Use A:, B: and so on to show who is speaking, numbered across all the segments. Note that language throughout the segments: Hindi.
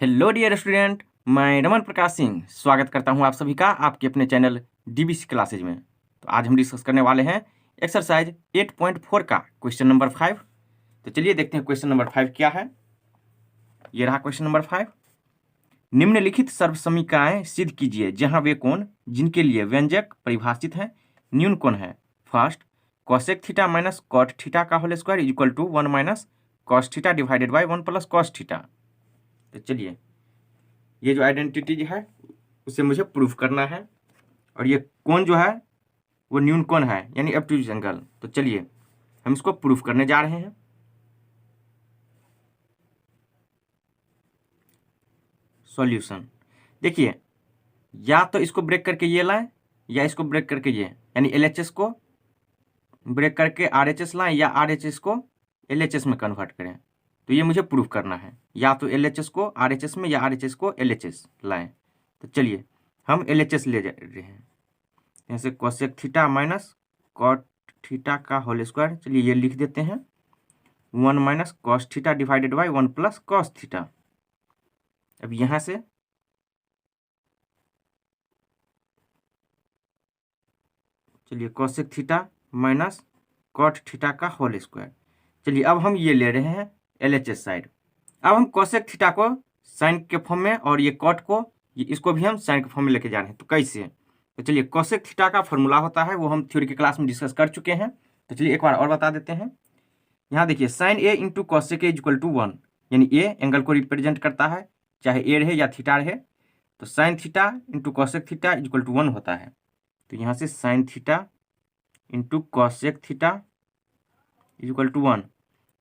A: हेलो डियर स्टूडेंट, मैं रमन प्रकाश सिंह स्वागत करता हूं आप सभी का आपके अपने चैनल डीबीसी क्लासेज में। तो आज हम डिस्कस करने वाले हैं एक्सरसाइज 8.4 का क्वेश्चन नंबर 5। तो चलिए देखते हैं क्वेश्चन नंबर 5 क्या है। ये रहा क्वेश्चन नंबर 5। निम्नलिखित सर्वसमीकरणाएं सिद्ध कीजिए जहां वे कोण जिनके लिए व्यंजक परिभाषित हैं न्यून कोण है। First, cosec theta minus cot theta का whole square is equal to 1 minus cos theta divided by 1 plus cos theta. तो चलिए ये जो आइडेंटिटी है उसे मुझे प्रूफ करना है और ये कोण जो है वो न्यून कोण है यानी ऑब्ट्यूज एंगल। तो चलिए हम इसको प्रूफ करने जा रहे हैं। सॉल्यूशन देखिए, या तो इसको ब्रेक करके ये लाएं या इसको ब्रेक करके ये, यानी एलएचएस को ब्रेक करके आरएचएस लाएं या आरएचएस को एलएचएस में कन्वर्ट करें। तो ये मुझे प्रूफ करना है, या तो एलएचएस को आरएचएस में या आरएचएस को एलएचएस लाएं। तो चलिए हम एलएचएस ले जा रहे हैं। यहाँ से cosec theta minus cot theta का होल स्क्वायर, चलिए ये लिख देते हैं 1 minus cos theta divided by 1 plus cos theta. अब यहाँ से चलिए cosec theta minus cot theta का होल स्क्वायर। चलिए अब हम ये ले रहे हैं एलएचएस साइड। अब हम कोसेक थीटा को साइन के फॉर्म में और ये कॉट को इसको भी हम साइन के फॉर्म में लेके जा रहे हैं। तो कैसे? तो चलिए कोसेक थीटा का फॉर्मूला होता है, वो हम थ्योरी की क्लास में डिस्कस कर चुके हैं। तो चलिए एक बार और बता देते हैं। यहाँ देखिए sine A into cosec A equal to 1, यानी ए एंगल को रिप्रेजेंट करता है, चाहे ए रहे या थीटा रहे। तो sine theta into cosec theta equal to 1 होता है। तो यहाँ से sine theta into cosec theta equal to 1।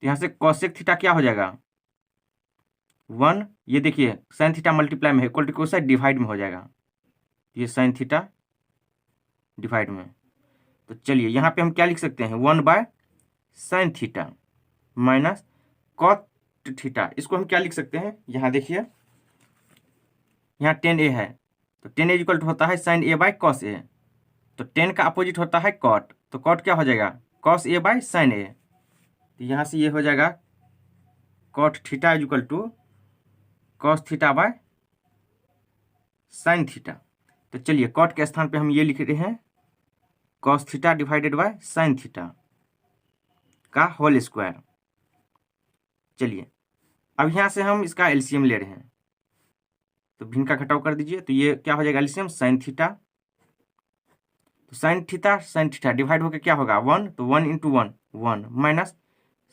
A: तो यहाँ से कॉसेक थीटा क्या हो जाएगा 1, ये देखिए साइन थीटा मल्टीप्लाई में है, इक्वल टू कोसाइन डिवाइड में हो जाएगा, ये साइन थीटा डिवाइड में। तो चलिए यहाँ पे हम क्या लिख सकते हैं 1 by sine theta minus cot theta. इसको हम क्या लिख सकते हैं, यहाँ देखिए यहाँ 10a है, तो 10a इक्वल टू होता है sine A by cos a. तो 10 का अपोजिट होता है कॉट, तो कॉट क्या हो जाएगा cos A by sine A. तो यहाँ से ये हो जाएगा cot theta equal to cos theta by sine theta. तो चलिए कॉट के स्थान पे हम ये लिख रहे हैं cos theta divided by sine theta का होल स्क्वायर। चलिए अब यहाँ से हम इसका एलसीएम ले रहे हैं, तो भिन्न का घटाव कर दीजिए, तो ये क्या हो जाएगा एलसीएम साइन थीटा। तो साइन थीटा डिवाइड होकर क्या होगा 1, तो 1 into 1 1 minus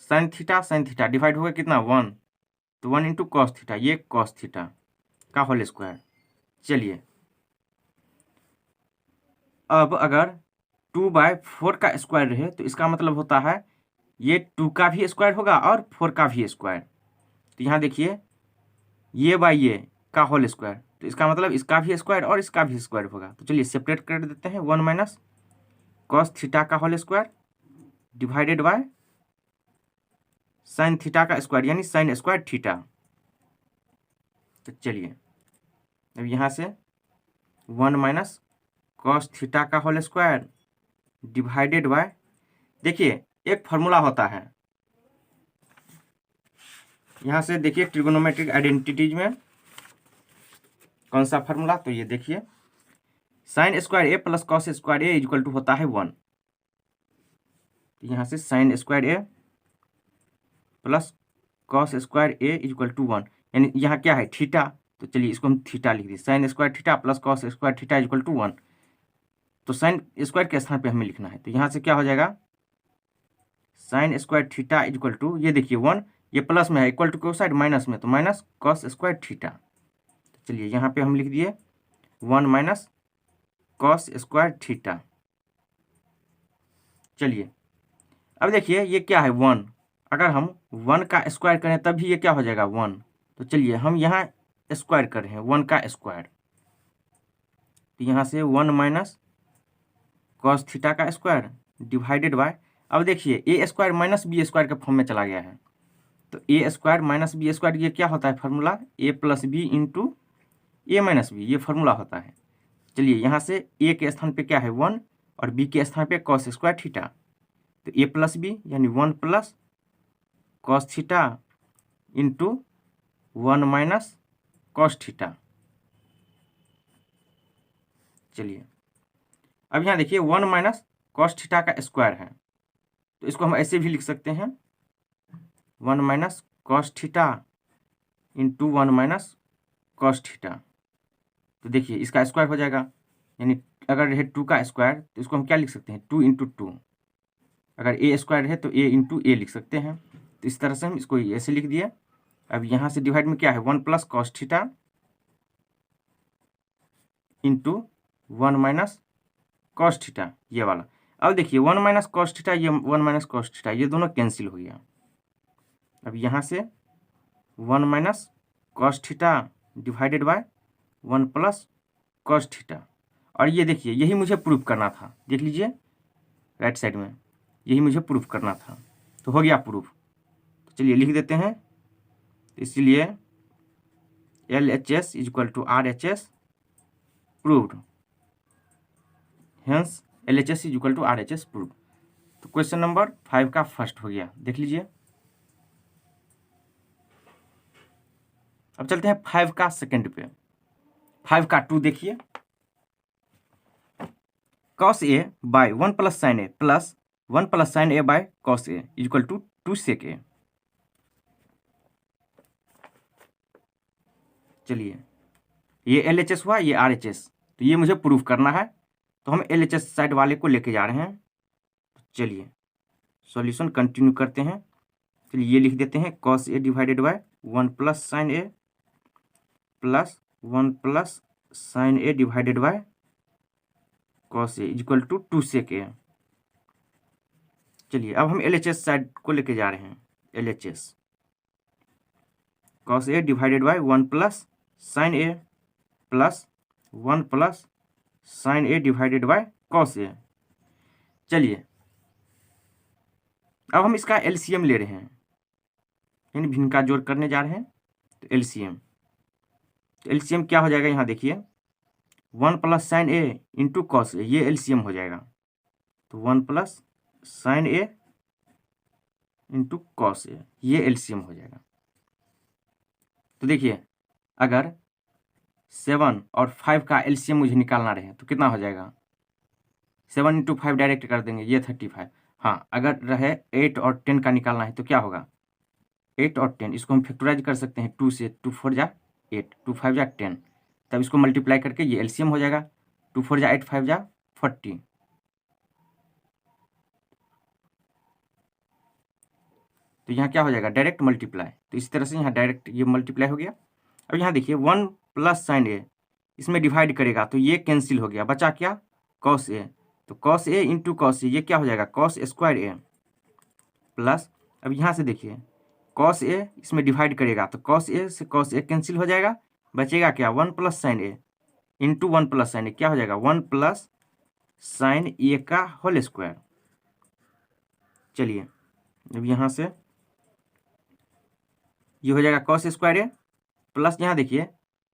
A: sine theta divide होकर कितना 1, तो 1 इंटू कॉस थीटा, ये कॉस थीटा का होल स्क्वायर। चलिए अब अगर 2/4 का स्क्वायर रहे तो इसका मतलब होता है ये 2 का भी स्क्वायर होगा और 4 का भी स्क्वायर। तो यहाँ देखिए ये बाई ये का होल स्क्वायर, तो इसका मतलब इसका भी स्क्वायर और इसका भी स्क्वायर होगा। तो चलिए सेपरेट कर देते हैं 1 माइनस कॉस थीटा का whole square divided by sine theta का स्क्वायर, यानी साइन स्क्वायर थीटा। तो चलिए अब यहाँ से 1 माइनस कॉस थीटा का होल स्क्वायर डिवाइडेड बाय, देखिए एक फॉर्मूला होता है यहाँ से, देखिए ट्रिगोनोमेट्रिक आइडेंटिटीज में कौन सा फॉर्मूला, तो ये देखिए sine square A plus cos square A equal to होता है 1। यहाँ से sine square A plus cos square A equal to 1, यानी यहाँ क्या है थीटा, तो चलिए इसको हम थीटा लिख दिए, sine square theta plus cos square theta equal to 1। तो साइन स्क्वायर के स्थान पे हमें लिखना है, तो यहाँ से क्या हो जाएगा sine square theta equal to, ये देखिए 1, ये प्लस में है इक्वल टू कोसाइड माइनस में, तो माइनस कॉस स्क्वायर थीटा। तो चलिए यहाँ पे हम लिख दिए 1 माइनस कॉस स्क्वायर थीटा। चलिए अब देखिए ये क्या है 1, अगर हम 1 का स्क्वायर करें तब भी ये क्या हो जाएगा 1। तो चलिए हम यहाँ स्क्वायर कर रहे हैं 1 का स्क्वायर, तो यहाँ से 1 माइनस कॉस थीटा का स्क्वायर डिवाइडेड बाय, अब देखिए ए स्क्वायर माइनस बी स्क्वायर के फॉर्म में चला गया है, तो ए स्क्वायर माइनस बी स्क्वायर ये क्या होता है फार्मूला ए प्लस बी इंटू ए माइनस बी, ये फार्मूला होता है। चलिए यहाँ से ए के स्थान पे क्या है 1 और बी के स्थान पे कॉस स्क्वायर थीटा, तो ए प्लस बी यानी 1 plus cos theta into 1 minus cos theta. चलिए अब यहाँ देखिए 1 माइनस कॉस थीटा का स्क्वायर है, तो इसको हम ऐसे भी लिख सकते हैं 1 minus cos theta into 1 minus cos theta. तो देखिए इसका स्क्वायर हो जाएगा, यानी अगर रहे 2 का स्क्वायर तो इसको हम क्या लिख सकते हैं 2 इंटू 2। अगर ए स्क्वायर है तो ए इंटू ए लिख सकते हैं। तो इस तरह से हम इसको ऐसे लिख दिए। अब यहाँ से डिवाइड में क्या है 1 plus cos theta into 1 minus cos theta, ये वाला। अब देखिए 1 माइनस कॉस थीटा, ये 1 माइनस कॉस थीटा, ये दोनों कैंसिल हो गया। अब यहाँ से 1 minus cos theta divided by 1 plus cos theta. और ये देखिए यही मुझे प्रूफ करना था, देख लीजिए राइट साइड में, यही मुझे प्रूफ करना था। तो हो गया प्रूफ। तो चलिए लिख देते हैं। इसलिए LHS is equal to RHS proved, hence LHS is equal to RHS proved. तो क्वेश्चन नंबर 5 का फर्स्ट हो गया, देख लीजिए। अब चलते हैं 5 का सेकंड पे। 5 का 2 देखिए, cos A by 1 plus sine A plus 1 plus sine A by cos A is equal to 2 sec A। चलिए ये LHS हुआ, ये RHS, तो ये मुझे प्रूफ करना है, तो हम LHS साइड वाले को लेके जा रहे हैं। तो चलिए सॉल्यूशन कंटिन्यू करते हैं। चलिए ये लिख देते हैं cos A divided by 1 plus sine A plus 1 plus sine A divided by cos A equal to 2 sec A। चलिए अब हम LHS साइड को लेके जा रहे हैं। LHS cos A divided by 1 plus sine A plus 1 plus sine A divided by cos A। चलिए अब हम इसका LCM ले रहे हैं, यानी भिन्न का जोड़ करने जा रहे हैं। तो LCM, तो LCM क्या हो जाएगा, यहाँ देखिए 1 plus sine A into cos a, ये LCM हो जाएगा। तो 1 plus sine A into cos a, ये LCM हो जाएगा। तो देखिए अगर 7 और 5 का LCM मुझे निकालना रहे तो कितना हो जाएगा, 7 इंटू 5 डायरेक्ट कर देंगे, ये 35। हाँ अगर रहे 8 और 10 का निकालना है तो क्या होगा, 8 और 10 इसको हम फैक्टराइज कर सकते हैं 2 से, 2 4 जा 8, 2 5 जा 10, तब इसको मल्टीप्लाई करके ये LCM हो जाएगा। 2 4 जा 8, 5 जा 40। तो यहाँ क्या हो जाएगा, डायरेक्ट मल्टीप्लाई। तो इस तरह से यहाँ डायरेक्ट ये मल्टीप्लाई हो गया। अब यहाँ देखिए 1 प्लस साइन ए, इसमें डिवाइड करेगा तो ये कैंसिल हो गया, बचा क्या कॉस ए। तो cos a into cos a, ये क्या हो जाएगा कॉस स्क्वायर ए प्लस, अब यहाँ से देखिए कॉस ए इसमें डिवाइड करेगा तो कॉस ए से कॉस ए कैंसिल हो जाएगा, बचेगा क्या 1 प्लस साइन ए इंटू 1 प्लस साइन ए, क्या हो जाएगा 1 प्लस साइन ए का होल स्क्वायर। चलिए अब यहाँ से ये हो जाएगा कॉस स्क्वायर ए प्लस, यहाँ देखिए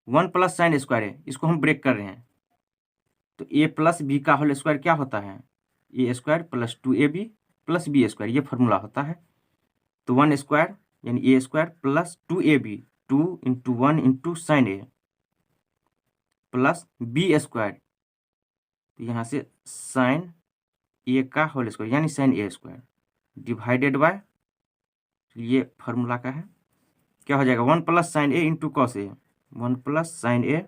A: 1 प्लस साइन स्क्वायर ए, इसको हम ब्रेक कर रहे हैं। तो ए प्लस बी का होल स्क्वायर क्या होता है, ए square plus 2ab plus b square, ये फॉर्मूला होता है। तो 1 स्क्वायर यानी a square plus 2ab, 2 into 1 into sine A plus b square, तो यहाँ से साइन ए का होल स्क्वायर यानी sine a square divided by, ये फार्मूला का है, क्या हो जाएगा 1 plus sine A into cos a, 1 plus sine A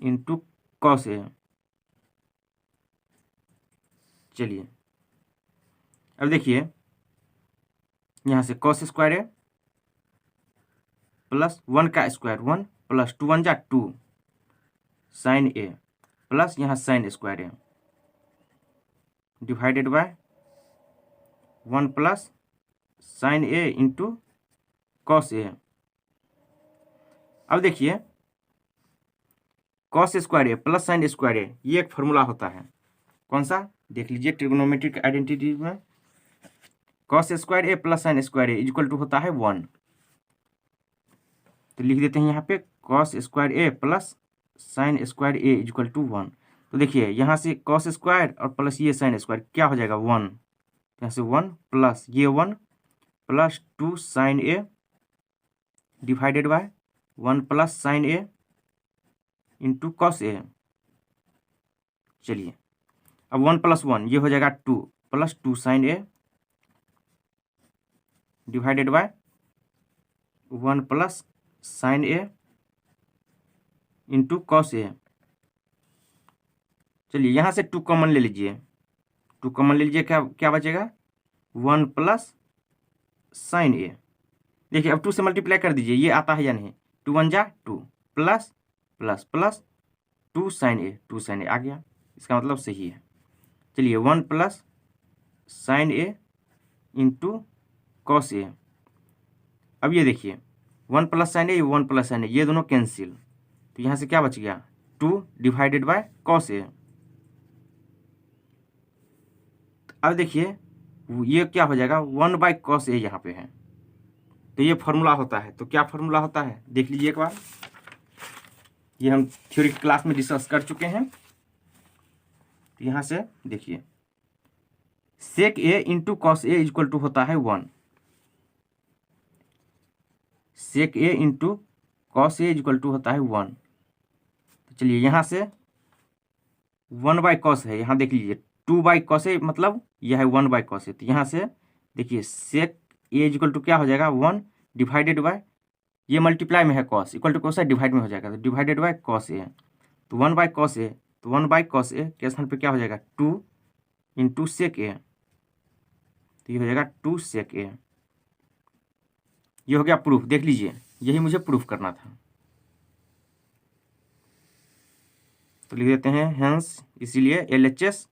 A: into cos a. चलिए अब देखिए यहाँ से कॉस स्क्वायर ए प्लस 1 का स्क्वायर 1 प्लस 2 1 जा 2 साइन ए प्लस यहाँ sine square a divided by 1 plus sine A into cos a. अब देखिए cos square A plus sine square a, ये एक फॉर्मूला होता है, कौन सा देख लीजिए ट्रिग्नोमेट्रिक आइडेंटिटी में, cos square A plus sine square A equal to होता है 1। तो लिख देते हैं यहाँ पे cos square A plus sine square A equal to 1। तो देखिए यहाँ से कॉस स्क्वायर और प्लस ये साइन स्क्वायर क्या हो जाएगा 1, यहाँ से 1 प्लस ये 1 plus 2 sine A divided by 1 plus sine A into cos a. चलिए अब 1 प्लस 1 ये हो जाएगा 2 plus 2 sine A divided by 1 plus sine A into cos a. चलिए यहाँ से 2 कॉमन ले लीजिए, 2 कॉमन ले लीजिए, क्या क्या बचेगा 1 प्लस साइन ए। देखिए अब 2 से मल्टीप्लाई कर दीजिए, ये आता है या नहीं, 2 1 जा 2 प्लस प्लस प्लस 2 साइन ए, 2 साइन ए आ गया, इसका मतलब सही है। चलिए 1 plus sine A into cos a. अब ये देखिए 1 प्लस साइन ए 1 प्लस साइन ए ये दोनों कैंसिल, तो यहाँ से क्या बच गया 2 डिवाइडेड बाय कॉस ए। अब देखिए ये क्या हो जाएगा 1 बाय कॉस ए यहाँ पे है, तो ये फॉर्मूला होता है। तो क्या फॉर्मूला होता है देख लीजिए एक बार, ये हम थ्योरी क्लास में डिस्कस कर चुके हैं। तो यहाँ से देखिए sec a into cos a equal to होता है 1, sec a into cos a equal to होता है 1। तो चलिए यहाँ से 1 बाय कॉस है, यहाँ देख लीजिए 2 बाय कॉस ए मतलब यह है 1 बाय कॉस ए। तो यहाँ से देखिए सेक ए इक्वल टू क्या हो जाएगा 1 डिवाइडेड बाय, ये मल्टीप्लाई में है कॉस इक्वल टू कॉस है, डिवाइड में हो जाएगा तो डिवाइडेड बाय कॉस ए। तो 1 बाय कॉस ए, तो 1 बाय कॉस ए के स्थान पे क्या हो जाएगा 2 इंटू सेक ए, तो ये हो जाएगा 2 सेक ए। ये हो गया प्रूफ, देख लीजिए यही मुझे प्रूफ करना था। तो लिख देते हैं हेंस, इसीलिए LHS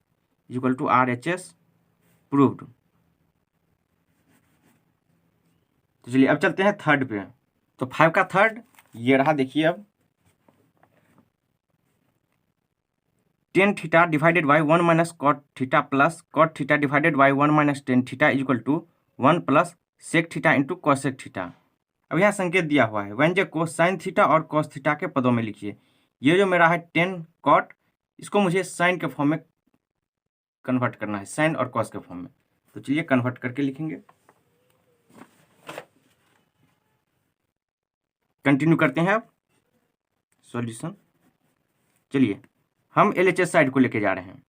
A: equal to RHS proved. तो चलिए अब चलते हैं थर्ड पे। तो 5 का थर्ड ये रहा, देखिए अब tan theta divided by 1 minus cot theta plus cot theta divided by 1 minus tan theta equal to 1 plus sec theta into cosec theta. अब यहाँ संकेत दिया हुआ है, व्यंजक को साइन थीटा और कॉस थीटा के पदों में लिखिए। ये जो मेरा है 10 कॉट, इसको मुझे साइन के फॉर्म में कन्वर्ट करना है, साइन और कॉस के फॉर्म में। तो चलिए कन्वर्ट करके लिखेंगे, कंटिन्यू करते हैं अब सॉल्यूशन। चलिए हम LHS साइड को लेके जा रहे हैं,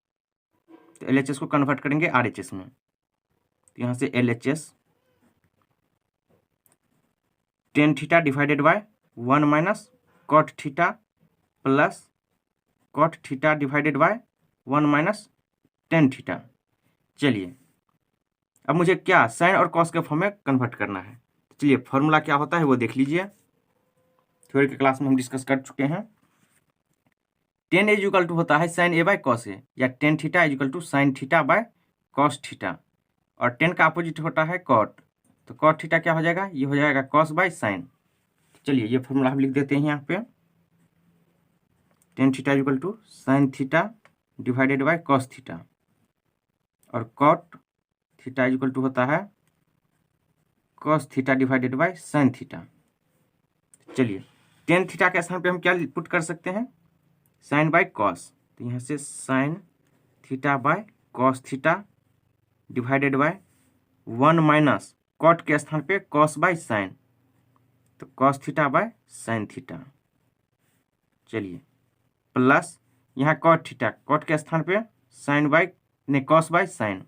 A: तो LHS को कन्वर्ट करेंगे RHS में। तो यहाँ से LHS tan theta divided by 1 minus cot theta plus cot theta divided by 1 minus tan theta. चलिए अब मुझे क्या साइन और कॉस के फॉर्म में कन्वर्ट करना है। चलिए फॉर्मूला क्या होता है वो देख लीजिए, थ्योरी के क्लास में हम डिस्कस कर चुके हैं। टेन ए इक्वल टू होता है sine A by cos A, या tan theta equal to sine theta by cos theta, और टेन का अपोजिट होता है कॉट, तो कॉट थीटा क्या हो जाएगा, ये हो जाएगा कॉस बाय साइन। चलिए ये फॉर्मूला हम लिख देते हैं यहाँ पे, tan theta equal to sine theta divided by cos theta, और कॉट थीटा इक्वल टू होता है cos theta divided by sine theta. चलिए टेन थीटा के स्थान पे हम क्या पुट कर सकते हैं, साइन बाय कॉस, तो यहाँ से sine theta by cos theta divided by 1 minus cot के स्थान पे कॉस बाय साइन, तो cos theta by sine theta. चलिए प्लस यहाँ कॉट थीटा, कॉट के स्थान पे साइन बाय नहीं cos by sine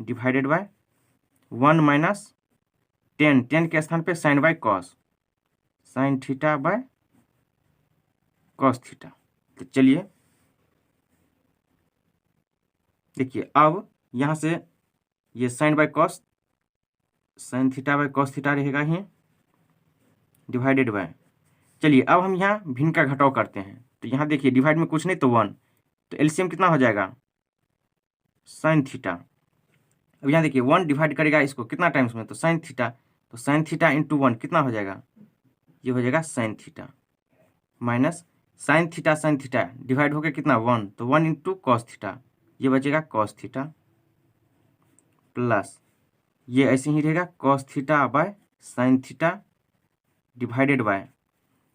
A: divided by 1 minus tan, tan के स्थान पे sine by cos, sine theta by cos theta. तो चलिए देखिए अब यहाँ से ये sine by cos, sine theta by cos theta रहेगा ही डिवाइडेड बाय। चलिए अब हम यहाँ भिन्न का घटाव करते हैं, तो यहाँ देखिए डिवाइड में कुछ नहीं तो 1, तो एलसीएम कितना हो जाएगा साइन थीटा। अब यहाँ देखिए 1 डिवाइड करेगा इसको कितना टाइम्स में, तो साइन थीटा, तो साइन थीटा इंटू 1 कितना हो जाएगा, ये हो जाएगा sine theta, minus sine theta divide हो गया कितना 1, तो 1 इंटू कॉस थीटा, ये बचेगा कॉस थीटा, प्लस ये ऐसे ही रहेगा cos theta by sine theta divided by.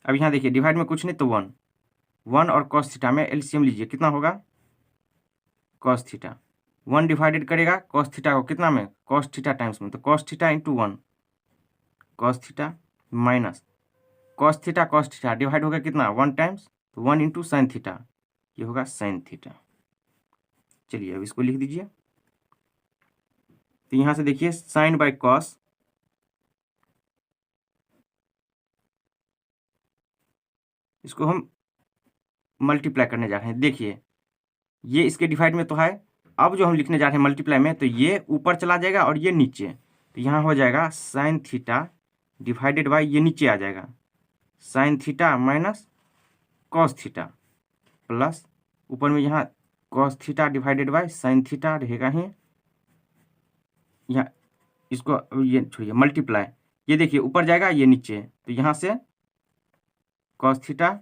A: अब यहाँ देखिए डिवाइड में कुछ नहीं तो 1, 1 और कॉस थीटा में एलसीएम लीजिए कितना होगा कॉस थीटा, 1 डिवाइडेड करेगा कॉस थीटा को कितना में, कॉस थीटा टाइम्स में, तो cos theta into 1, cos theta minus cos theta divide होगा कितना 1 टाइम्स, तो 1 इंटू साइन थीटा, ये होगा साइन थीटा। चलिए अब इसको लिख दीजिए। तो यहाँ से देखिए साइन बाय कॉस, इसको हम मल्टीप्लाई करने जा रहे हैं। देखिए ये इसके डिवाइड में तो है, अब जो हम लिखने जा रहे हैं मल्टीप्लाई में, तो ये ऊपर चला जाएगा और ये नीचे, तो यहाँ हो जाएगा साइन थीटा डिवाइडेड बाय, ये नीचे आ जाएगा sine theta minus cos theta, plus ऊपर में यहाँ cos theta divided by sine theta रहेगा ही, यहाँ इसको ये छोड़िए मल्टीप्लाई, ये देखिए ऊपर जाएगा ये नीचे, तो यहाँ से कॉस थीटा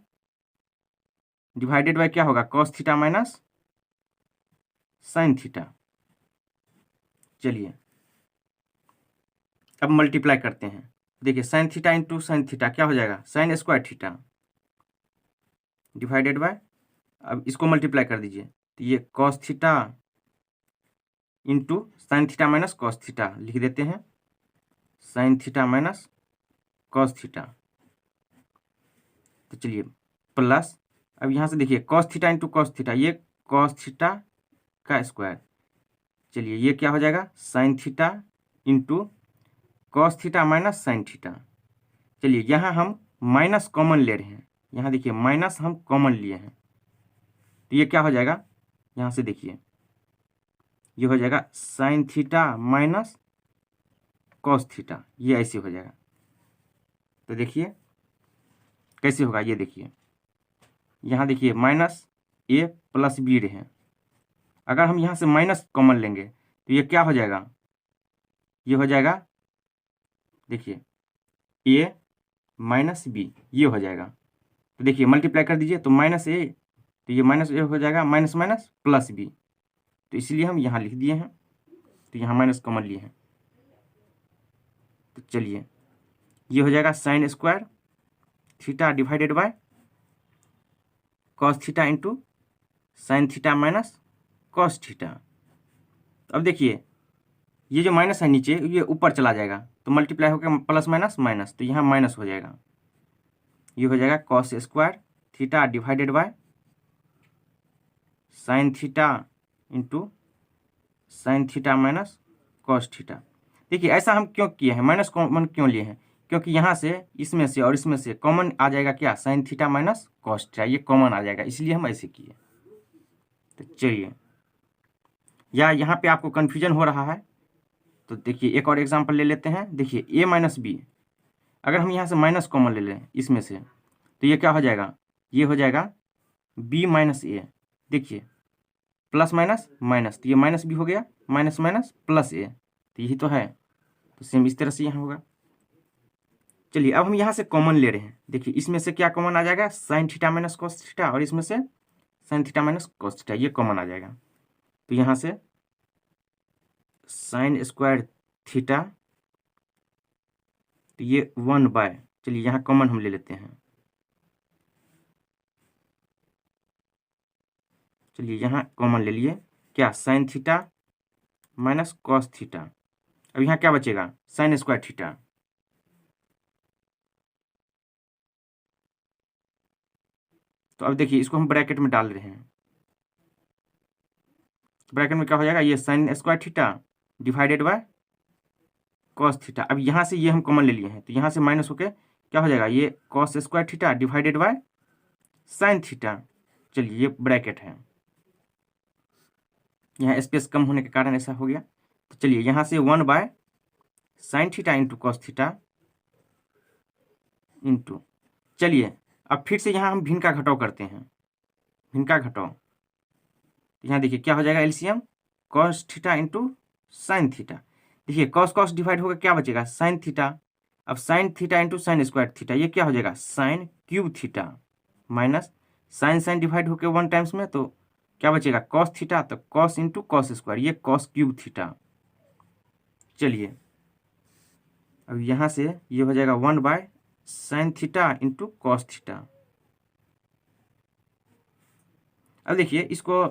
A: डिवाइडेड बाय क्या होगा cos theta minus sign theta. चलिए अब मल्टीप्लाई करते हैं। देखिए sine theta into sine theta क्या हो जाएगा sine square theta divided by, अब इसको मल्टीप्लाई कर दीजिए, तो ये cos theta into sine theta minus cos theta लिख देते हैं, sign theta minus cos theta. तो चलिए प्लस, अब यहाँ से देखिए cos theta into cos theta, ये कॉस थीटा का स्क्वायर, चलिए ये क्या हो जाएगा sine theta into cos theta minus sign theta. चलिए यहाँ हम माइनस कॉमन ले रहे हैं, यहाँ देखिए माइनस हम कॉमन लिए हैं, तो ये क्या हो जाएगा, यहाँ से देखिए ये हो जाएगा sine theta minus cos theta, ये ऐसे हो जाएगा। तो देखिए कैसे होगा, ये देखिए यहाँ देखिए माइनस ए प्लस बी रहे, अगर हम यहाँ से माइनस कॉमन लेंगे तो ये क्या हो जाएगा, ये हो जाएगा देखिए ए माइनस बी, ये हो जाएगा। तो देखिए मल्टीप्लाई कर दीजिए, तो माइनस ए, तो ये माइनस ए हो जाएगा माइनस माइनस प्लस बी, तो इसलिए हम यहाँ लिख दिए हैं, तो यहाँ माइनस कॉमन लिए हैं। तो चलिए ये हो जाएगा sine square theta divided by cos theta into sine theta minus cos theta. अब देखिए ये जो माइनस है नीचे, ये ऊपर चला जाएगा, तो मल्टीप्लाई होकर प्लस माइनस माइनस, तो यहाँ माइनस हो जाएगा, ये हो जाएगा cos square theta divided by sine theta into sine theta minus cos theta. देखिए ऐसा हम क्यों किए हैं, माइनस कॉमन क्यों लिए हैं, क्योंकि यहाँ से इसमें से और इसमें से कॉमन आ जाएगा क्या sign theta minus cos theta, ये कॉमन आ जाएगा, इसलिए हम ऐसे किए। तो चलिए, या यहाँ पे आपको कन्फ्यूजन हो रहा है तो देखिए एक और एग्जांपल ले लेते हैं। देखिए ए माइनस बी, अगर हम यहाँ से माइनस कॉमन ले लें इसमें से, तो ये क्या हो जाएगा, ये हो जाएगा बी माइनस ए, देखिए प्लस माइनस माइनस, तो ये माइनस बी हो गया, माइनस माइनस प्लस ए, तो यही तो है, तो सेम इस तरह से यहाँ होगा। चलिए अब हम यहाँ से कॉमन ले रहे हैं, देखिए इसमें से क्या कॉमन आ जाएगा sine theta minus cos theta, और इसमें से sine theta minus cos theta, ये कॉमन आ जाएगा, तो यहाँ से साइन स्क्वायर थीटा, तो ये 1/, चलिए यहाँ कॉमन हम ले लेते हैं, चलिए यहाँ कॉमन ले लिए, क्या sign theta minus cos theta, अब यहाँ क्या बचेगा साइन स्क्वायर थीटा, तो अब देखिए इसको हम ब्रैकेट में डाल रहे हैं, ब्रैकेट में क्या हो जाएगा ये sign square theta divided by cos theta. अब यहाँ से ये हम कॉमन ले लिए हैं, तो यहाँ से माइनस होके क्या हो जाएगा ये cos square theta divided by sine theta. चलिए ये ब्रैकेट है, यहाँ स्पेस कम होने के कारण ऐसा हो गया। तो चलिए यहाँ से 1/, sine theta into cos theta into, चलिए अब फिर से यहाँ हम भिन्न का घटाव करते हैं, भिन्न का घटाव, तो यहाँ देखिए क्या हो जाएगा LCM cos theta into sine theta, देखिए कॉस कॉस डिवाइड होकर क्या बचेगा साइन थीटा, अब sine theta into sine square theta, ये क्या हो जाएगा sine cube theta minus sine sine divide होकर 1 टाइम्स में, तो क्या बचेगा कॉस थीटा, तो कॉस इंटू कॉस स्क्वायर, ये कॉस क्यूब थीटा। चलिए अब यहाँ से ये हो जाएगा 1/, sine theta into cos theta. अब देखिए इसको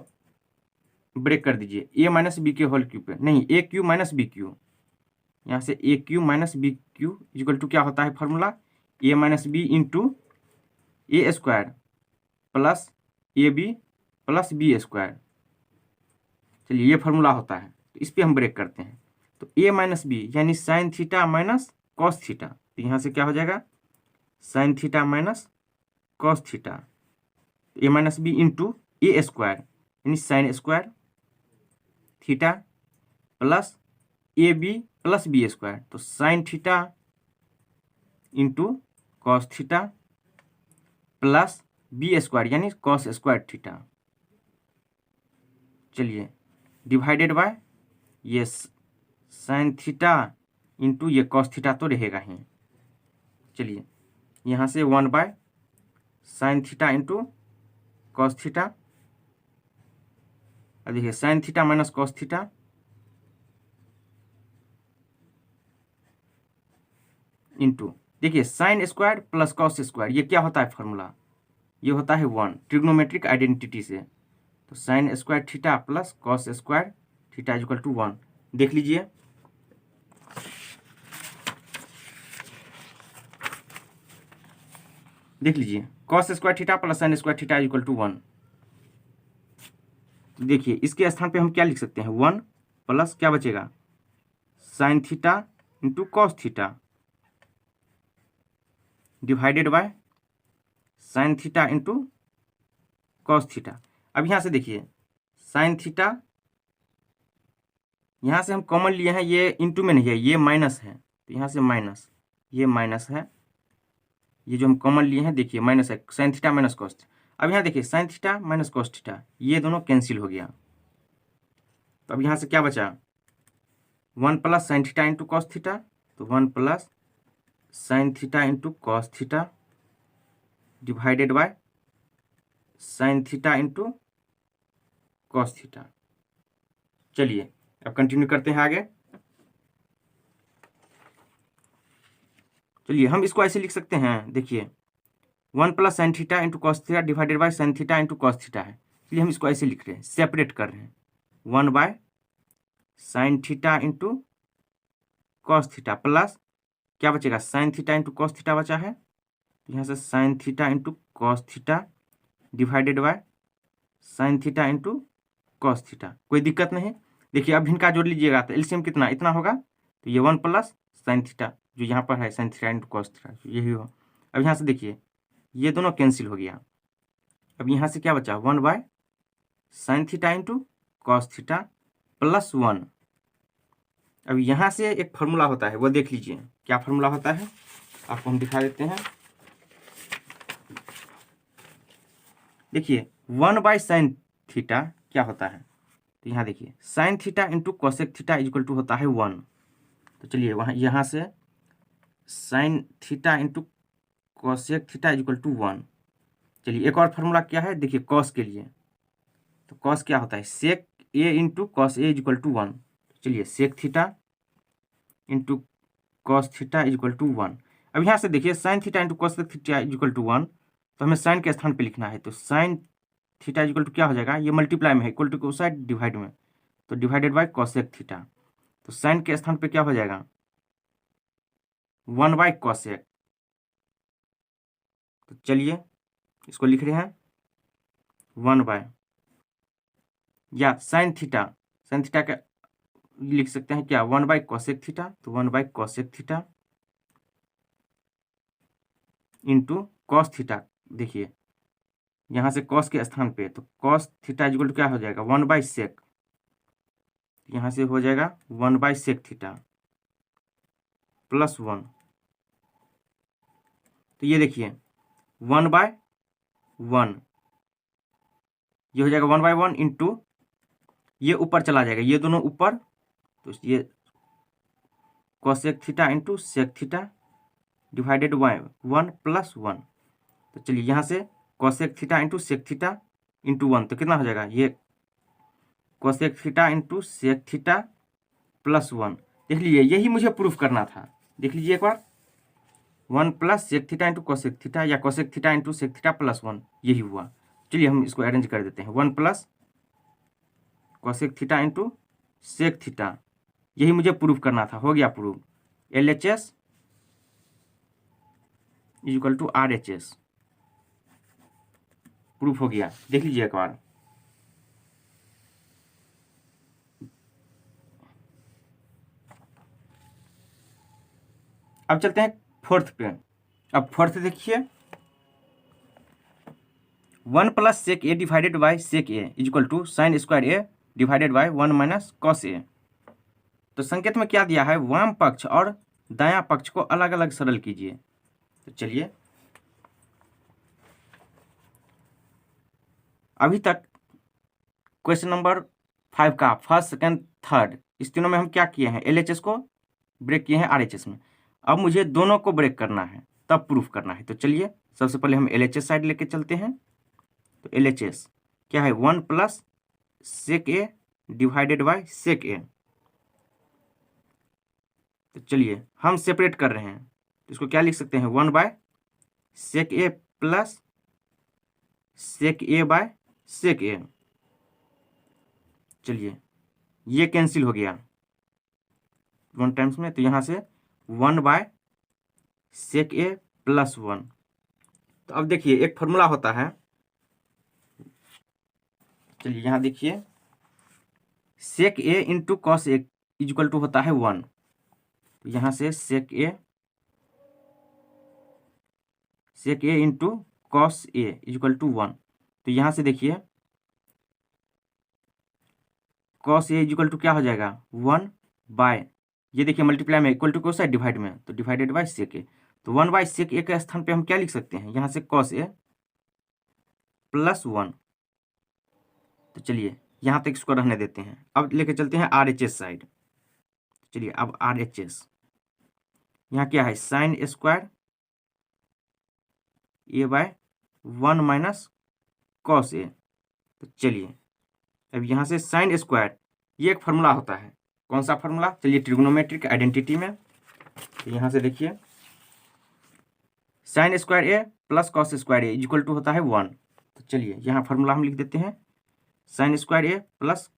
A: ब्रेक कर दीजिए, ए माइनस बी के होल क्यूब पे, नहीं a cube minus b cube, यहाँ से a cube minus b cube equal to क्या होता है formula, a minus b into a square plus a b plus b square. चलिए ये फॉर्मूला होता है, तो इस पर हम ब्रेक करते हैं। तो ए माइनस बी यानी sine theta minus cos theta, तो यहाँ से क्या हो जाएगा sine theta minus cos theta, a minus b into a square यानी sine square theta plus a b plus b square, तो sine theta into cos theta plus b square यानी कॉस स्क्वायर थीटा। चलिए डिवाइडेड बाय ये साइन थीटा इंटू ये कॉस थीटा तो रहेगा ही। चलिए यहाँ से 1 by sine theta into cos theta, अब देखिए sine theta minus cos theta into देखिए sine square plus cos square, ये क्या होता है फॉर्मूला, ये होता है 1 ट्रिग्नोमेट्रिक आइडेंटिटी से। तो sine square theta plus cos square theta equal to 1। देख लीजिए देख लीजिए cos square theta plus sine square theta equal to 1। तो देखिए इसके स्थान पे हम क्या लिख सकते हैं 1 प्लस क्या बचेगा sine theta into cos theta divided by sine theta into cos theta. अब यहाँ से देखिए साइन थीटा, यहाँ से हम कॉमन लिए हैं, ये इंटू में नहीं है, ये माइनस है, तो यहाँ से माइनस, ये माइनस है, ये जो हम कॉमन लिए हैं देखिए माइनस है, साइन थीटा माइनस कॉस। अब यहाँ देखिए sine theta minus cos theta, ये दोनों कैंसिल हो गया। तो अब यहाँ से क्या बचा 1 plus sign theta into cos theta, तो 1 plus sign theta into cos theta divided by sine theta into cos theta. चलिए अब कंटिन्यू करते हैं आगे। चलिए हम इसको ऐसे लिख सकते हैं, देखिए 1 plus sign theta into cos theta divided by sine theta into cos theta है, इसलिए हम इसको ऐसे लिख रहे हैं, सेपरेट कर रहे हैं 1 by sine theta into cos theta plus क्या बचेगा sine theta into cos theta बचा है, यहाँ से sine theta into cos theta divided by sine theta into cos theta. कोई दिक्कत नहीं। देखिए अब इनका जोड़ लीजिएगा तो एलसीएम कितना इतना होगा, तो ये 1 प्लस साइन थीटा जो यहाँ पर है sign theta into cos theta यही हो। अब यहाँ से देखिए ये दोनों कैंसिल हो गया। अब यहाँ से क्या बचा 1 by sine theta into cos theta plus 1। अब यहाँ से एक फार्मूला होता है वो देख लीजिए क्या फार्मूला होता है, आपको हम दिखा देते हैं। देखिए 1 बाय साइन थीटा क्या होता है, तो यहाँ देखिए sine theta into cosec theta equal to होता है 1। तो चलिए वहाँ यहाँ से sine theta into cosec theta equal to 1। चलिए एक और फार्मूला क्या है, देखिए कॉस के लिए, तो कॉस क्या होता है sec a into cos a equal to 1। चलिए sec theta into cos theta equal to 1। अब यहाँ से देखिए sine theta into cosec theta equal to 1, तो हमें साइन के स्थान पे लिखना है, तो साइन थीटा इक्वल टू क्या हो जाएगा, ये मल्टीप्लाई में है इक्वल टू कोसाइन डिवाइड में, तो डिवाइडेड बाय कोसेक थीटा, तो साइन के स्थान पे क्या हो जाएगा 1 बाय कोसेक। तो चलिए इसको लिख रहे हैं 1 बाय या साइन थीटा का लिख सकते हैं क्या 1 बाय कोसेक थीटा, तो 1 bye cosec theta into cos theta. देखिए यहाँ से कॉस के स्थान पे, तो कॉस थीटा इक्वल टू क्या हो जाएगा 1 बाय सेक, यहाँ से हो जाएगा 1 बाय सेक थीटा प्लस 1। तो ये देखिए 1 बाय 1, ये हो जाएगा 1 बाय 1 इंटू ये ऊपर चला जाएगा, ये दोनों ऊपर, तो ये cosec theta into sec theta divided by 1 plus 1। तो चलिए यहाँ से cosec theta into sec theta into 1, तो कितना हो जाएगा ये cosec theta into sec theta plus 1। देख लीजिए यही मुझे प्रूफ करना था, देख लीजिए एक बार 1 plus sec theta into cosec theta या cosec theta into sec theta plus 1 यही हुआ। चलिए हम इसको अरेंज कर देते हैं 1 plus cosec theta into sec theta यही मुझे प्रूफ करना था, हो गया proof. LHS equal to RHS proof हो गया, देख लीजिए एक बार। अब चलते हैं फोर्थ पे। अब फोर्थ देखिए, 1 plus sec a divided by sec a equal to sine square a divided by 1 minus cos a. तो संकेत में क्या दिया है, वाम पक्ष और दायां पक्ष को अलग अलग सरल कीजिए। तो चलिए, अभी तक क्वेश्चन नंबर 5 का फर्स्ट सेकंड थर्ड इस तीनों में हम क्या किए हैं, LHS को ब्रेक किए हैं RHS में। अब मुझे दोनों को ब्रेक करना है, तब प्रूफ करना है। तो चलिए, सबसे पहले हम LHS साइड लेके चलते हैं। तो LHS क्या है, 1 plus sec a divided by sec a. तो चलिए हम सेपरेट कर रहे हैं, तो इसको क्या लिख सकते हैं, 1 by sec a plus sec a by sec a. चलिए ये कैंसिल हो गया 1 टाइम्स में, तो यहाँ से 1 बाय सेक ए प्लस 1। तो अब देखिए एक फॉर्मूला होता है, चलिए यहाँ देखिए, sec a into cos a equal to होता है 1। तो यहाँ से sec a into cos a equal to 1। तो यहाँ से देखिए कॉस ए इक्वल टू क्या हो जाएगा, 1 बाय, ये देखिए मल्टीप्लाई में इक्वल टू को साइड डिवाइड में, तो डिवाइडेड बाय सेक ए। तो 1 बाय सेक ए के स्थान पे हम क्या लिख सकते हैं, यहाँ से कॉस ए प्लस 1। तो चलिए यहाँ तक इसको रहने देते हैं। अब लेके चलते हैं RHS साइड। चलिए अब RHS यहाँ क्या है, sign square A bye 1 minus cos a. तो चलिए अब यहाँ से साइन स्क्वायर, ये एक फार्मूला होता है, कौन सा फार्मूला, चलिए ट्रिग्नोमेट्रिक आइडेंटिटी में। तो यहाँ से देखिए sine square A plus cos square A equal to होता है 1। तो चलिए यहाँ फार्मूला हम लिख देते हैं, sine square A plus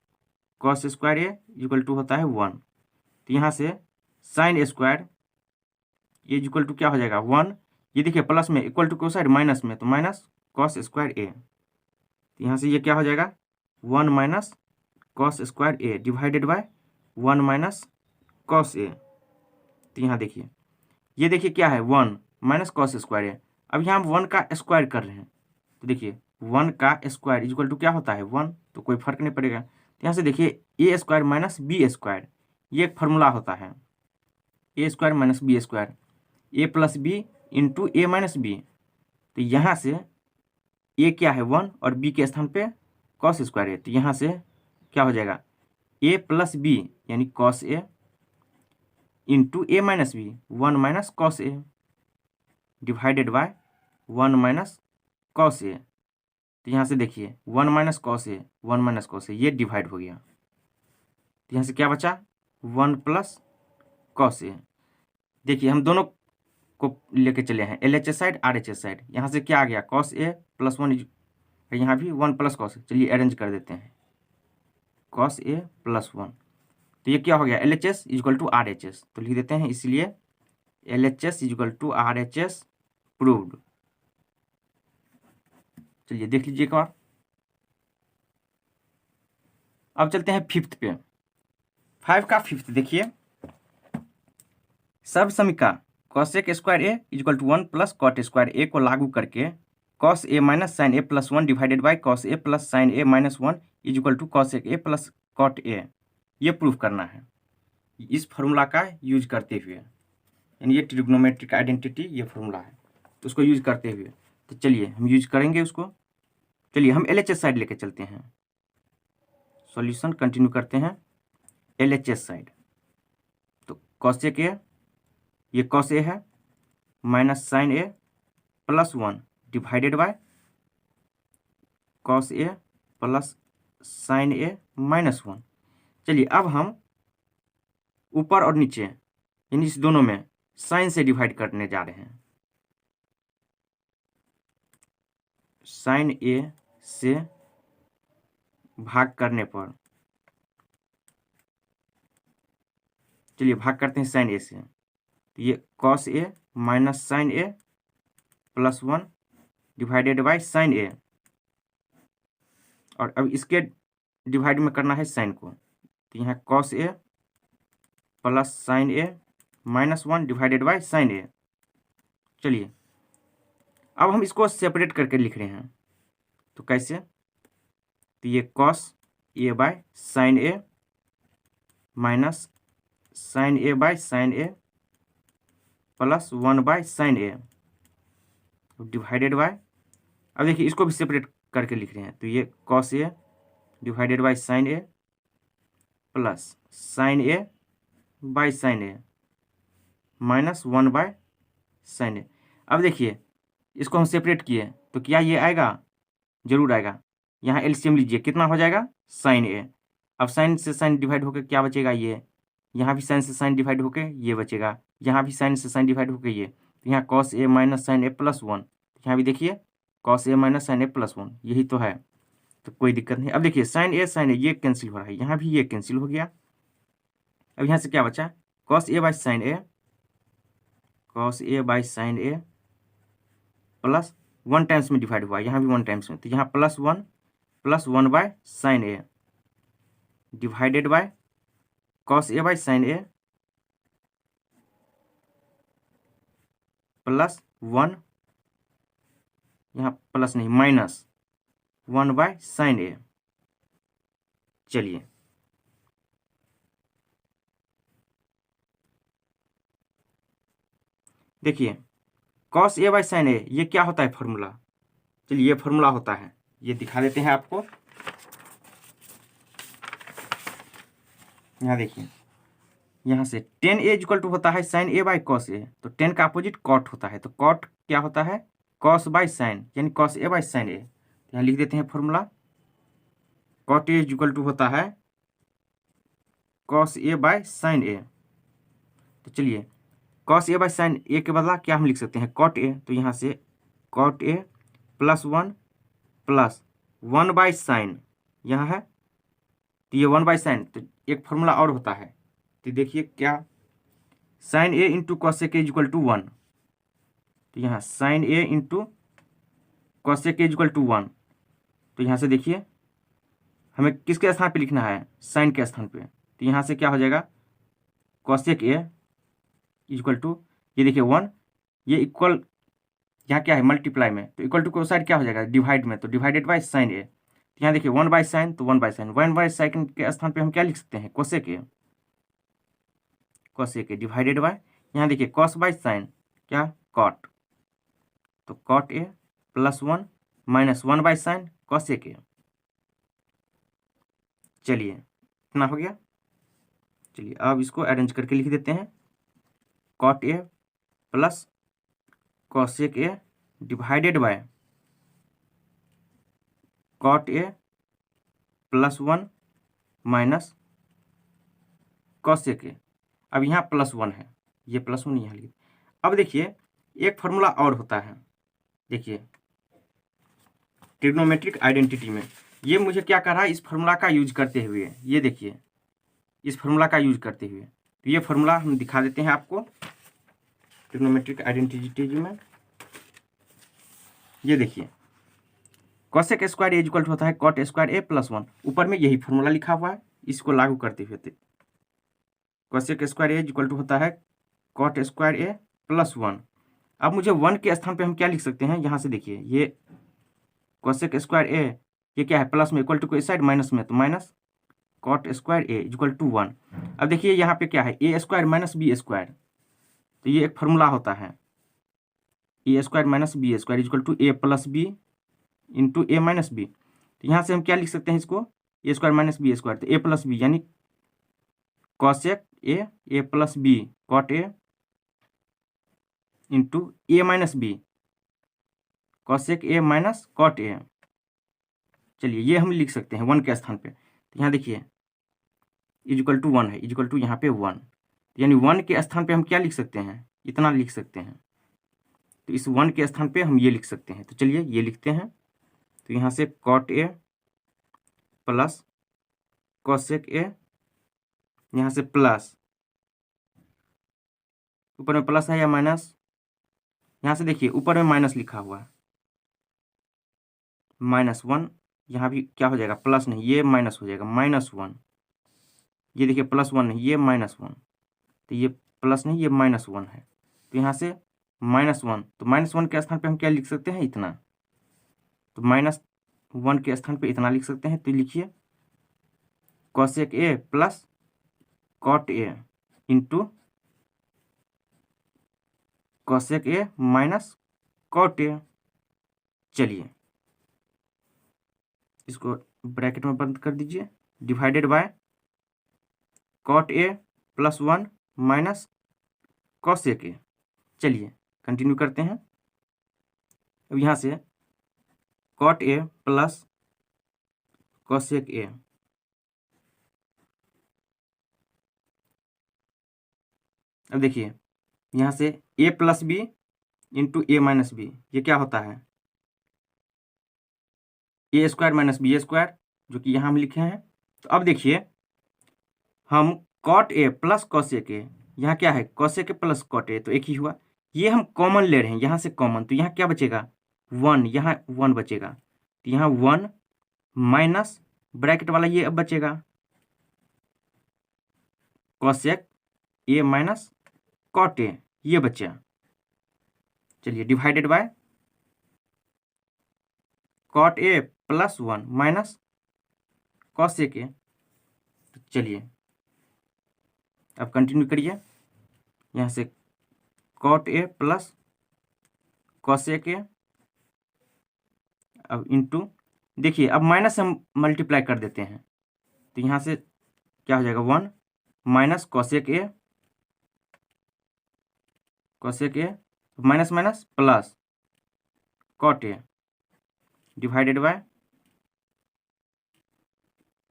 A: cos square A equal to होता है 1। तो यहाँ से sine square A equal to क्या हो जाएगा 1, ये देखिए प्लस में इक्वल टू को साइड माइनस में, तो माइनस कॉस स्क्वायर ए। तो यहाँ से ये क्या हो जाएगा 1 minus cos square a divided by 1 minus cos a. तो यहाँ देखिए, ये देखिए क्या है 1 माइनस कॉस स्क्वायर ए। अब यहाँ हम 1 का स्क्वायर कर रहे हैं, तो देखिए 1 का स्क्वायर इक्वल टू क्या होता है 1, तो कोई फर्क नहीं पड़ेगा। तो यहाँ से देखिए ए स्क्वायर माइनस बी स्क्वायर, ये एक फार्मूला होता है, ए स्क्वायर माइनस बी स्क्वायर, ए प्लस बी इंटू ए माइनस बी। तो यहाँ से ए क्या है 1 और बी के स्थान पे कॉस स्क्वायर है, तो यहाँ से क्या हो जाएगा ए प्लस बी यानी cos a into A minus b 1 minus cos a divided by 1 minus cos a. तो यहाँ से देखिए 1 minus cos a 1 minus cos a ये डिवाइड हो गया, तो यहाँ से क्या बचा 1 प्लस कॉस ए। देखिए हम दोनों को लेके चले हैं, LHS साइड RHS साइड। यहाँ से क्या आ गया कॉस ए प्लस 1, यहाँ भी 1 प्लस कॉस। चलिए अरेंज कर देते हैं, कॉस ए प्लस 1। तो ये क्या हो गया LHS इक्वल टू RHS, तो लिख देते हैं, इसलिए LHS equal to RHS proved. चलिए देख लीजिए एक बार। अब चलते हैं फिफ्थ पे, 5 का फिफ्थ देखिए, सर्व समीकरण cosec square A equal to 1 plus cot square a को लागू करके cos a minus sine A plus 1 divided by cos A plus sine A minus 1 equal to cosec a plus cot a, ये प्रूफ करना है इस फॉर्मूला का यूज करते हुए, यानी ये ट्रिग्नोमेट्रिक आइडेंटिटी ये फॉर्मूला है, तो उसको यूज करते हुए। तो चलिए हम यूज करेंगे उसको। चलिए हम LHS साइड लेके चलते हैं, सॉल्यूशन कंटिन्यू करते हैं LHS साइड। तो कॉसेक ए, ये कॉस ए है minus sine A plus 1 divided by cos A plus sine A minus 1। चलिए अब हम ऊपर और नीचे यानी इस दोनों में साइन से डिवाइड करने जा रहे हैं। साइन ए से भाग करने पर चलिए भाग करते हैं साइन ए से, तो ये cos a minus sine A plus 1 divided by sine a, और अब इसके डिवाइड में करना है साइन को, तो यहाँ cos A plus sine A minus 1 divided by sine a. चलिए अब हम इसको सेपरेट करके लिख रहे हैं, तो कैसे, तो ये cos A by sine A minus sine A by sine A plus 1 by sine A divided by, अब देखिए इसको भी सेपरेट करके लिख रहे हैं, तो ये cos a divided by sine A plus sine A by sine A minus 1 by sine a. अब देखिए इसको हम सेपरेट किए तो क्या ये आएगा, जरूर आएगा। यहाँ एलसीएम लीजिए, कितना हो जाएगा, साइन ए। अब साइन से साइन डिवाइड होकर क्या बचेगा, ये, यहाँ भी साइन से साइन डिवाइड होकर ये बचेगा, यहाँ भी साइन से साइन डिवाइड होकर ये, तो यहाँ cos a minus sine A plus 1, यहाँ भी देखिए cos a minus sine A plus 1, यही तो है, तो कोई दिक्कत नहीं। अब देखिए साइन ए ये कैंसिल हो रहा है, यहाँ भी ये कैंसिल हो गया। अब यहाँ से क्या बचा, cos A by sine A, cos A by sine A plus 1 times में डिवाइड हुआ, यहाँ भी 1 टाइम्स में, तो यहाँ plus 1 by sine A divided by cos A by sine A plus 1, यहाँ प्लस नहीं माइनस 1 बाय साइन ए। चलिए देखिए कॉस ए बाई साइन ए ये क्या होता है फॉर्मूला, चलिए ये फॉर्मूला होता है, ये दिखा देते हैं आपको। यहाँ देखिए, यहाँ से टेन ए इक्वल टू होता है sine A by cos a, तो टेन का अपोजिट कॉट होता है, तो कॉट क्या होता है, कॉस बाई साइन, यानी cos A by sine A. यहाँ लिख देते हैं formula, cot A equal to होता है cos A by sine A. तो चलिए cos A by sine A के बदला क्या हम लिख सकते हैं, कॉट ए, तो यहाँ से cot A plus 1 by sine, यहाँ है, तो ये 1 बाई साइन, तो एक फॉर्मूला और होता है, तो देखिए क्या, sine A into cosec A equal to 1, तो यहाँ sine A into cosec A equal to 1, तो यहाँ से देखिए हमें किसके स्थान पे लिखना है, साइन के स्थान पे, तो यहाँ से क्या हो जाएगा, कॉसेक ए इक्वल टू, ये देखिए 1, ये इक्वल, यहाँ क्या है मल्टीप्लाई में, तो इक्वल टू को साइड क्या हो जाएगा, डिवाइड में, तो डिवाइडेड बाई साइन ए, तो यहाँ देखिए 1 बाई साइन, तो 1 बाई साइन, 1 बाई साइन के स्थान पे हम क्या लिख सकते हैं, cosec A, cosec A divided by, यहाँ देखिए कॉस बाई साइन क्या, कॉट, तो cot A plus 1 minus 1 by sine cosec A. चलिए इतना हो गया। चलिए अब इसको अरेंज करके लिख देते हैं, cot A plus cosec A divided by cot A plus 1 minus cosec A. अब यहाँ प्लस 1 है, ये प्लस 1 यहाँ लिख। अब देखिए एक फॉर्मूला और होता है, देखिए ट्रिग्नोमेट्रिक आइडेंटिटी में ये मुझे क्या कर रहा है, इस फार्मूला का यूज करते हुए, ये देखिए इस फार्मूला का यूज करते हुए, तो ये फार्मूला हम दिखा देते हैं आपको ट्रिग्नोमेट्रिक आइडेंटिटी में। ये देखिए cosec square A equal to होता है कॉट स्क्वायर ए प्लस 1, ऊपर में यही फार्मूला लिखा हुआ है, इसको लागू करते हुए cosec square A equal to होता है कॉट स्क्वायर ए प्लस 1। अब मुझे 1 के स्थान पे हम क्या लिख सकते हैं, यहाँ से देखिए ये कॉसेक स्क्वायर ए, ये क्या है प्लस में, इक्वल टू को इस साइड माइनस में, तो minus cot square A equal to 1। अब देखिए यहाँ पे क्या है, ए स्क्वायर माइनस बी स्क्वायर, तो ये एक फार्मूला होता है, ए square minus B square equal to a plus B into A minus b. तो यहाँ से हम क्या लिख सकते हैं इसको, a square minus B square, तो ए प्लस बी यानी cosec a plus b cot a into A minus B cosec A minus cot A. चलिए ये हम लिख सकते हैं 1 के स्थान पे, तो यहाँ देखिए इक्वल टू 1 है, इक्वल टू यहाँ पे 1, यानी 1 के स्थान पे हम क्या लिख सकते हैं, इतना लिख सकते हैं, तो इस 1 के स्थान पे हम ये लिख सकते हैं। तो चलिए ये लिखते हैं, तो यहाँ से cot A plus cosec A, यहाँ से प्लस ऊपर में प्लस है या माइनस, यहाँ से देखिए ऊपर में माइनस लिखा हुआ है, -1, यहाँ भी क्या हो जाएगा, प्लस नहीं, ये माइनस हो जाएगा, -1, ये देखिए +1 नहीं, ये -1, तो ये प्लस नहीं, ये -1 है, तो यहाँ से -1, तो -1 के स्थान पे हम क्या लिख सकते हैं, इतना, तो -1 के स्थान पे इतना लिख सकते हैं, तो लिखिए cosec A plus cot A into cosec A minus cot A। चलिए इसको ब्रैकेट में बंद कर दीजिए, divided by cot A +1 minus cosec A। चलिए कंटिन्यू करते हैं। अब यहाँ से cot A plus cosec A, अब देखिए यहाँ से a plus B into A minus B, ये क्या होता है, ए स्क्वायर माइनस बी स्क्वायर, जो कि यहाँ हम लिखे हैं। तो अब देखिए हम cot A plus cosec A, यहाँ क्या है cosec A plus cot A, तो एक ही हुआ, ये हम कॉमन ले रहे हैं यहाँ से कॉमन, तो यहाँ क्या बचेगा 1, यहाँ 1 बचेगा, तो यहाँ 1 माइनस ब्रैकेट वाला ये अब बचेगा cosec A minus cot A, ये बचा। चलिए divided by cot A +1 minus cosec A। चलिए अब कंटिन्यू करिए, यहाँ से cot A plus cosec A, अब इंटू, देखिए अब माइनस से हम मल्टीप्लाई कर देते हैं, तो यहाँ से क्या हो जाएगा 1 minus cosec A, minus minus plus cot A divided by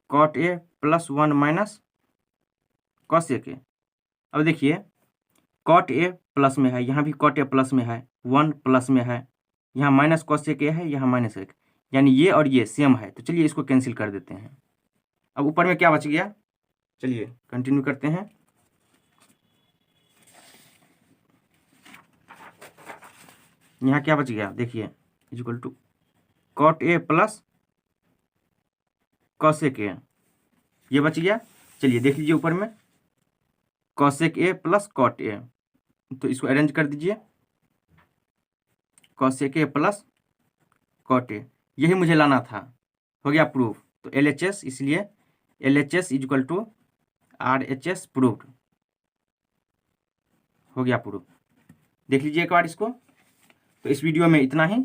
A: cot A +1 minus cosec A। अब देखिए cot A प्लस में है, यहाँ भी cot A प्लस में है, 1 प्लस में है, यहाँ माइनस cosec A है, यहाँ -1, यानी ये और ये सेम है, तो चलिए इसको कैंसिल कर देते हैं। अब ऊपर में क्या बच गया, चलिए कंटिन्यू करते हैं। यहाँ क्या बच गया, देखिए equal to cot A plus cosec A, ये बच गया। चलिए देख लीजिए ऊपर में cosec A plus cot A, तो इसको अरेंज कर दीजिए, cosec A plus cot A, यही मुझे लाना था, हो गया प्रूफ। तो LHS, इसलिए LHS equal to RHS proved, हो गया प्रूफ। देख लीजिए एक बार इसको। तो इस वीडियो में इतना ही।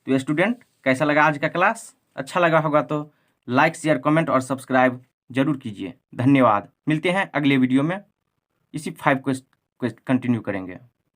A: तो स्टूडेंट कैसा लगा आज का क्लास, अच्छा लगा होगा तो लाइक शेयर कमेंट और सब्सक्राइब जरूर कीजिए। धन्यवाद, मिलते हैं अगले वीडियो में, इसी 5 क्वेश्चन कंटिन्यू करेंगे।